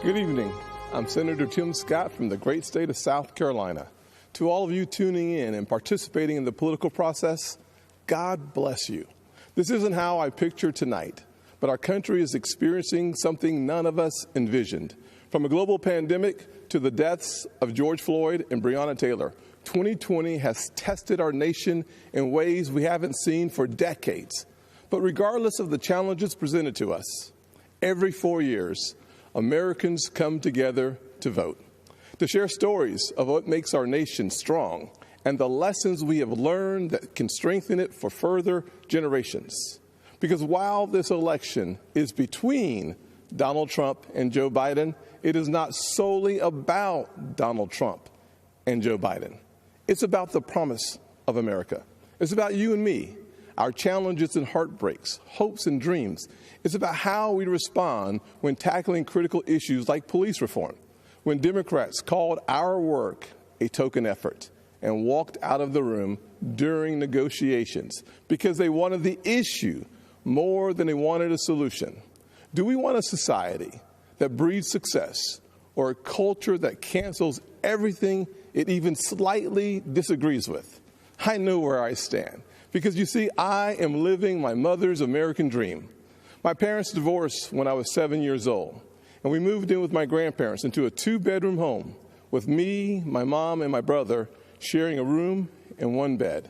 Good evening. I'm Senator Tim Scott from the great state of South Carolina. To all of you tuning in and participating in the political process, God bless you. This isn't how I picture tonight, but our country is experiencing something none of us envisioned. From a global pandemic to the deaths of George Floyd and Breonna Taylor, 2020 has tested our nation in ways we haven't seen for decades. But regardless of the challenges presented to us, every 4 years, Americans come together to vote, to share stories of what makes our nation strong and the lessons we have learned that can strengthen it for further generations. Because while this election is between Donald Trump and Joe Biden, it is not solely about Donald Trump and Joe Biden. It's about the promise of America. It's about you and me, our challenges and heartbreaks, hopes and dreams. It's about how we respond when tackling critical issues like police reform, when Democrats called our work a token effort and walked out of the room during negotiations because they wanted the issue more than they wanted a solution. Do we want a society that breeds success or a culture that cancels everything it even slightly disagrees with? I know where I stand. Because you see, I am living my mother's American dream. My parents divorced when I was 7 years old, and we moved in with my grandparents into a 2-bedroom home with me, my mom, and my brother sharing a room and one bed.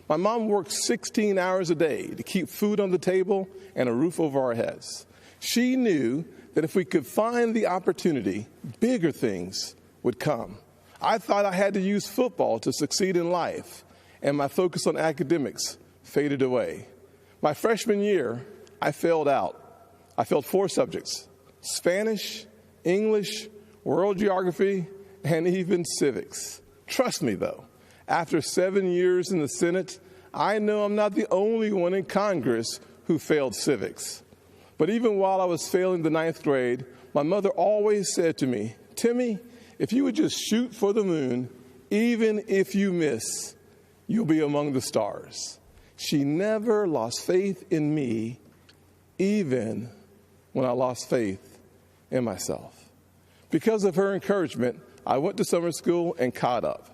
My mom worked 16 hours a day to keep food on the table and a roof over our heads. She knew that if we could find the opportunity, bigger things would come. I thought I had to use football to succeed in life, and my focus on academics faded away. My freshman year, I failed out. I failed 4 subjects: Spanish, English, world geography, and even civics. Trust me, though, after 7 years in the Senate, I know I'm not the only one in Congress who failed civics. But even while I was failing the 9th grade, my mother always said to me, "Timmy, if you would just shoot for the moon, even if you miss, you'll be among the stars." She never lost faith in me, even when I lost faith in myself. Because of her encouragement, I went to summer school and caught up.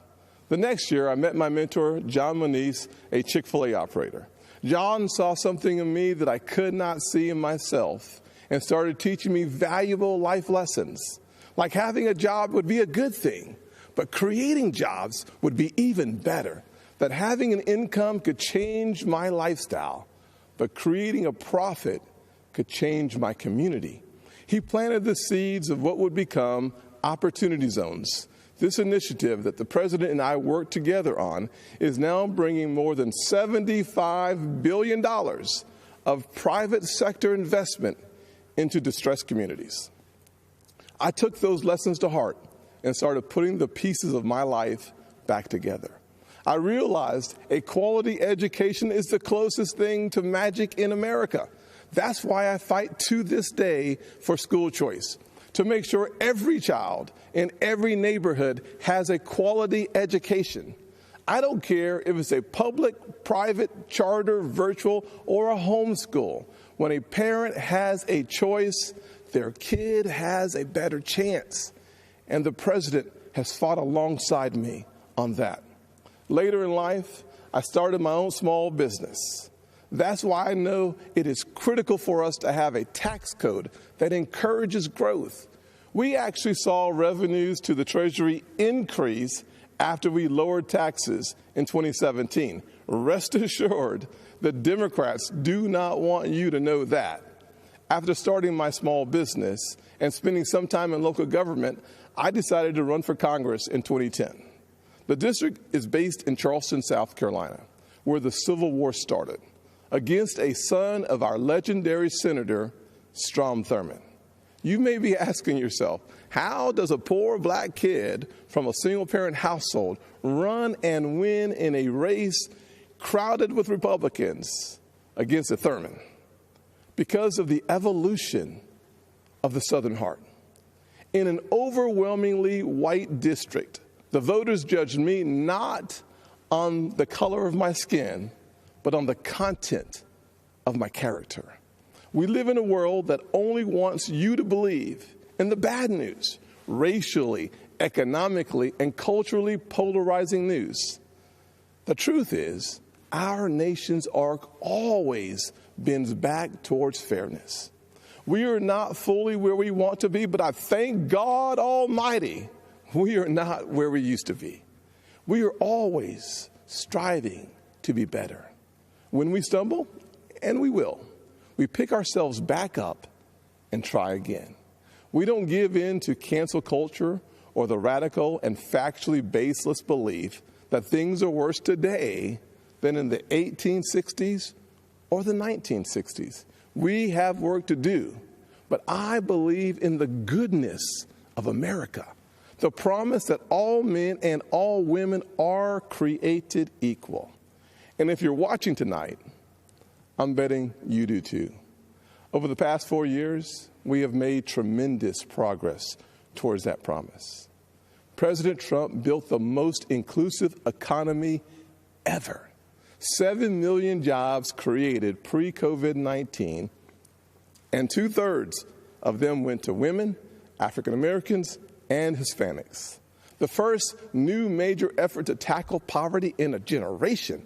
The next year, I met my mentor, John Moniz, a Chick-fil-A operator. John saw something in me that I could not see in myself and started teaching me valuable life lessons. Like having a job would be a good thing, but creating jobs would be even better. That having an income could change my lifestyle, but creating a profit could change my community. He planted the seeds of what would become Opportunity Zones. This initiative that the president and I worked together on is now bringing more than $75 billion of private sector investment into distressed communities. I took those lessons to heart and started putting the pieces of my life back together. I realized a quality education is the closest thing to magic in America. That's why I fight to this day for school choice, to make sure every child in every neighborhood has a quality education. I don't care if it's a public, private, charter, virtual, or a homeschool. When a parent has a choice, their kid has a better chance. And the president has fought alongside me on that. Later in life, I started my own small business. That's why I know it is critical for us to have a tax code that encourages growth. We actually saw revenues to the Treasury increase after we lowered taxes in 2017. Rest assured, the Democrats do not want you to know that. After starting my small business and spending some time in local government, I decided to run for Congress in 2010. The district is based in Charleston, South Carolina, where the Civil War started, against a son of our legendary Senator, Strom Thurmond. You may be asking yourself, how does a poor black kid from a single-parent household run and win in a race crowded with Republicans against a Thurmond? Because of the evolution of the Southern heart. In an overwhelmingly white district, the voters judged me not on the color of my skin, but on the content of my character. We live in a world that only wants you to believe and the bad news, racially, economically, and culturally polarizing news. The truth is, our nation's arc always bends back towards fairness. We are not fully where we want to be, but I thank God Almighty, we are not where we used to be. We are always striving to be better. When we stumble, and we will, we pick ourselves back up and try again. We don't give in to cancel culture or the radical and factually baseless belief that things are worse today than in the 1860s or the 1960s. We have work to do, but I believe in the goodness of America, the promise that all men and all women are created equal. And if you're watching tonight, I'm betting you do too. Over the past 4 years, we have made tremendous progress towards that promise. President Trump built the most inclusive economy ever. 7 million jobs created pre-COVID-19, and 2/3 of them went to women, African Americans, and Hispanics. The first new major effort to tackle poverty in a generation,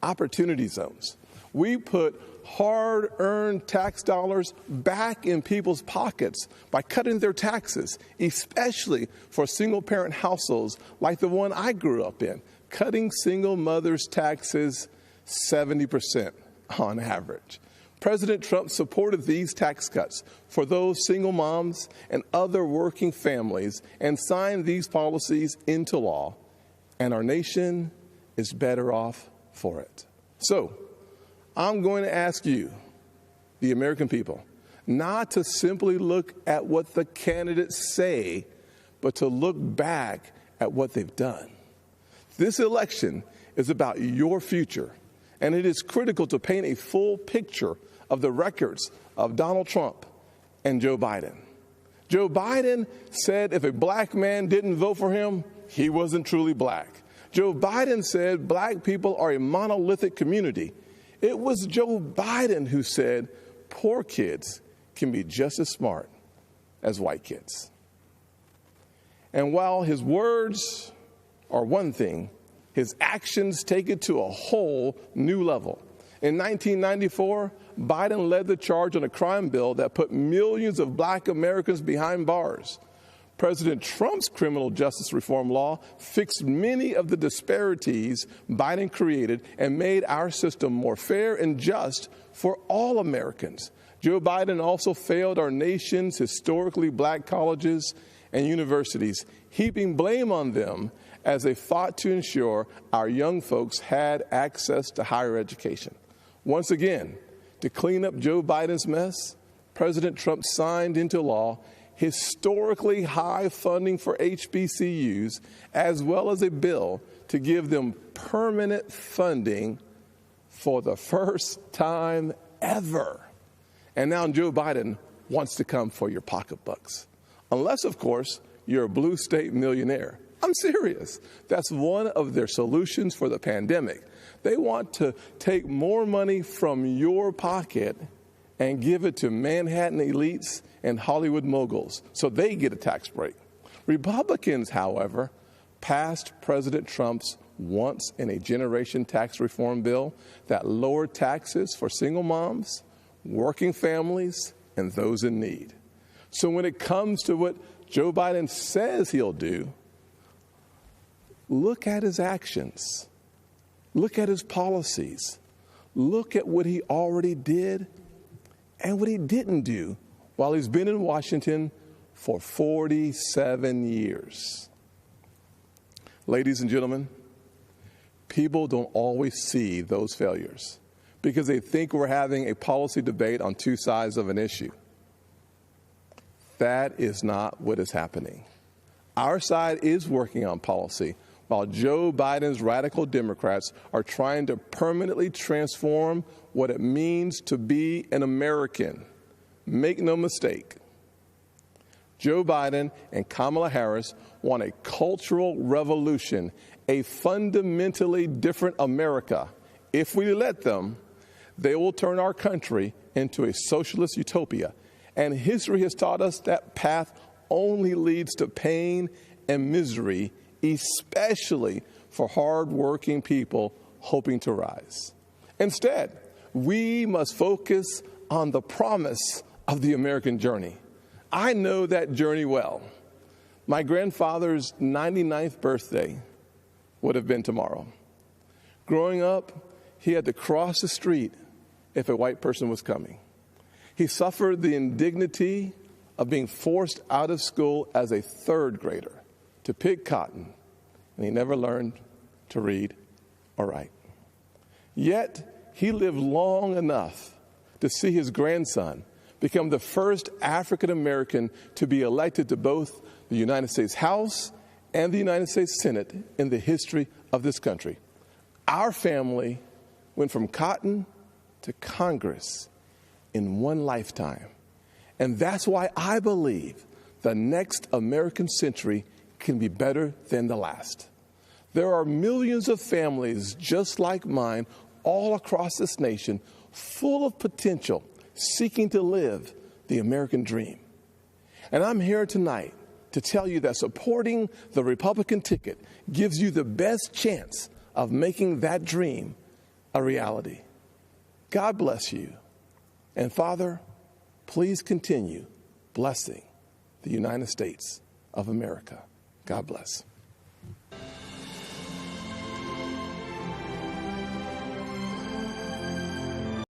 opportunity zones. We put hard-earned tax dollars back in people's pockets by cutting their taxes, especially for single-parent households like the one I grew up in, cutting single mothers' taxes 70% on average. President Trump supported these tax cuts for those single moms and other working families and signed these policies into law, and our nation is better off for it. So, I'm going to ask you, the American people, not to simply look at what the candidates say, but to look back at what they've done. This election is about your future, and it is critical to paint a full picture of the records of Donald Trump and Joe Biden. Joe Biden said if a black man didn't vote for him, he wasn't truly black. Joe Biden said black people are a monolithic community. It was Joe Biden who said poor kids can be just as smart as white kids. And while his words are one thing, his actions take it to a whole new level. In 1994, Biden led the charge on a crime bill that put millions of black Americans behind bars. President Trump's criminal justice reform law fixed many of the disparities Biden created and made our system more fair and just for all Americans. Joe Biden also failed our nation's historically black colleges and universities, heaping blame on them as they fought to ensure our young folks had access to higher education. Once again, to clean up Joe Biden's mess, President Trump signed into law historically high funding for HBCUs, as well as a bill to give them permanent funding for the first time ever. And now Joe Biden wants to come for your pocketbooks. Unless, of course, you're a blue state millionaire. I'm serious. That's one of their solutions for the pandemic. They want to take more money from your pocket and give it to Manhattan elites and Hollywood moguls so they get a tax break. Republicans, however, passed President Trump's once-in-a-generation tax reform bill that lowered taxes for single moms, working families, and those in need. So when it comes to what Joe Biden says he'll do, look at his actions. Look at his policies. Look at what he already did and what he didn't do while he's been in Washington for 47 years. Ladies and gentlemen, people don't always see those failures because they think we're having a policy debate on two sides of an issue. That is not what is happening. Our side is working on policy, while Joe Biden's radical Democrats are trying to permanently transform what it means to be an American. Make no mistake, Joe Biden and Kamala Harris want a cultural revolution, a fundamentally different America. If we let them, they will turn our country into a socialist utopia, And history has taught us that path only leads to pain and misery, especially for hardworking people hoping to rise. Instead, we must focus on the promise of the American journey. I know that journey well. My grandfather's 99th birthday would have been tomorrow. Growing up, he had to cross the street if a white person was coming. He suffered the indignity of being forced out of school as a third grader to pick cotton, and he never learned to read or write. Yet, he lived long enough to see his grandson become the first African American to be elected to both the United States House and the United States Senate in the history of this country. Our family went from cotton to Congress in one lifetime. And that's why I believe the next American century can be better than the last. There are millions of families just like mine all across this nation, full of potential, seeking to live the American dream. And I'm here tonight to tell you that supporting the Republican ticket gives you the best chance of making that dream a reality. God bless you. And Father, please continue blessing the United States of America. God bless.